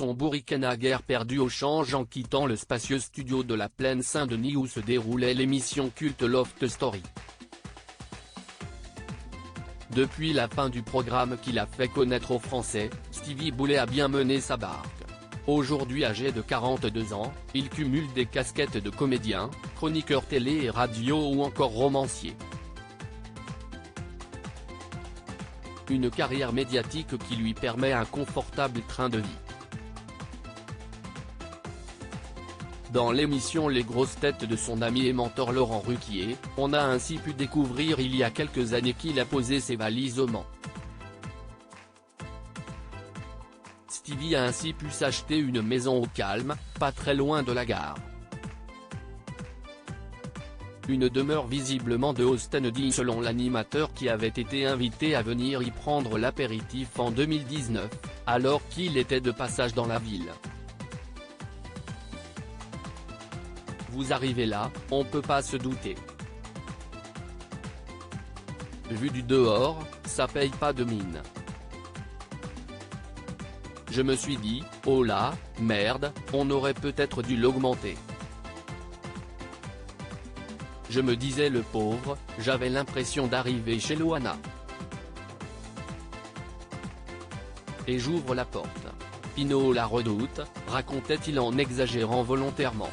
son bourriquet à guerre perdu au change en quittant le spacieux studio de la Plaine Saint-Denis où se déroulait l'émission culte Loft Story. Depuis la fin du programme qu'il a fait connaître aux Français, Stevie Boulet a bien mené sa barque. Aujourd'hui âgé de 42 ans, il cumule des casquettes de comédien, chroniqueur télé et radio ou encore romancier. Une carrière médiatique qui lui permet un confortable train de vie. Dans l'émission Les grosses têtes de son ami et mentor Laurent Ruquier, on a ainsi pu découvrir il y a quelques années qu'il a posé ses valises au Mans. Stevie a ainsi pu s'acheter une maison au calme, pas très loin de la gare. Une demeure visiblement de haut standing selon l'animateur qui avait été invité à venir y prendre l'apéritif en 2019, alors qu'il était de passage dans la ville. Vous arrivez là, on peut pas se douter. Vu du dehors, ça paye pas de mine. Je me suis dit, oh là, merde, on aurait peut-être dû l'augmenter. Je me disais le pauvre, j'avais l'impression d'arriver chez Loana. Et j'ouvre la porte. Pinot la redoute, racontait-il en exagérant volontairement.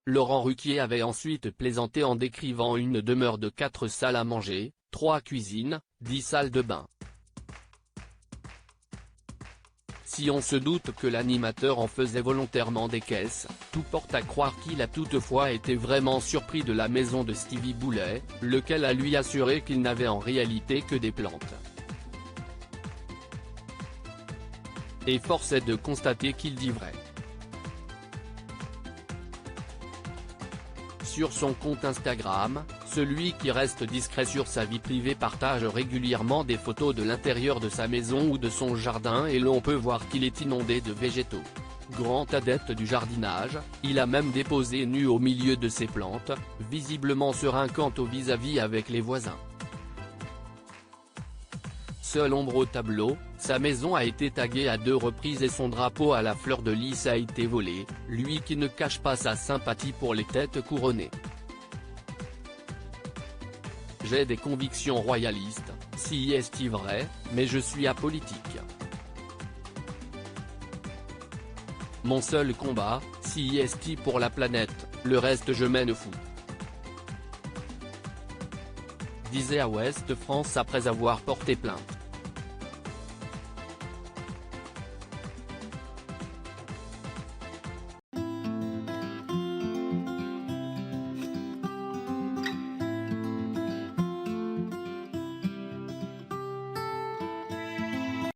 Laurent Ruquier avait ensuite plaisanté en décrivant une demeure de 4 salles à manger, 3 cuisines, 10 salles de bain. Si on se doute que l'animateur en faisait volontairement des caisses, tout porte à croire qu'il a toutefois été vraiment surpris de la maison de Stevie Boulet, lequel a lui assuré qu'il n'avait en réalité que des plantes. Et force est de constater qu'il dit vrai. Sur son compte Instagram, celui qui reste discret sur sa vie privée partage régulièrement des photos de l'intérieur de sa maison ou de son jardin et l'on peut voir qu'il est inondé de végétaux. Grand adepte du jardinage, il a même déposé nu au milieu de ses plantes, visiblement serein quant au vis-à-vis avec les voisins. Seule ombre au tableau, sa maison a été taguée à 2 reprises et son drapeau à la fleur de lys a été volé, lui qui ne cache pas sa sympathie pour les têtes couronnées. J'ai des convictions royalistes, si est-il vrai, mais je suis apolitique. Mon seul combat, si est-il pour la planète, le reste je m'en fous. Disait à Ouest France après avoir porté plainte.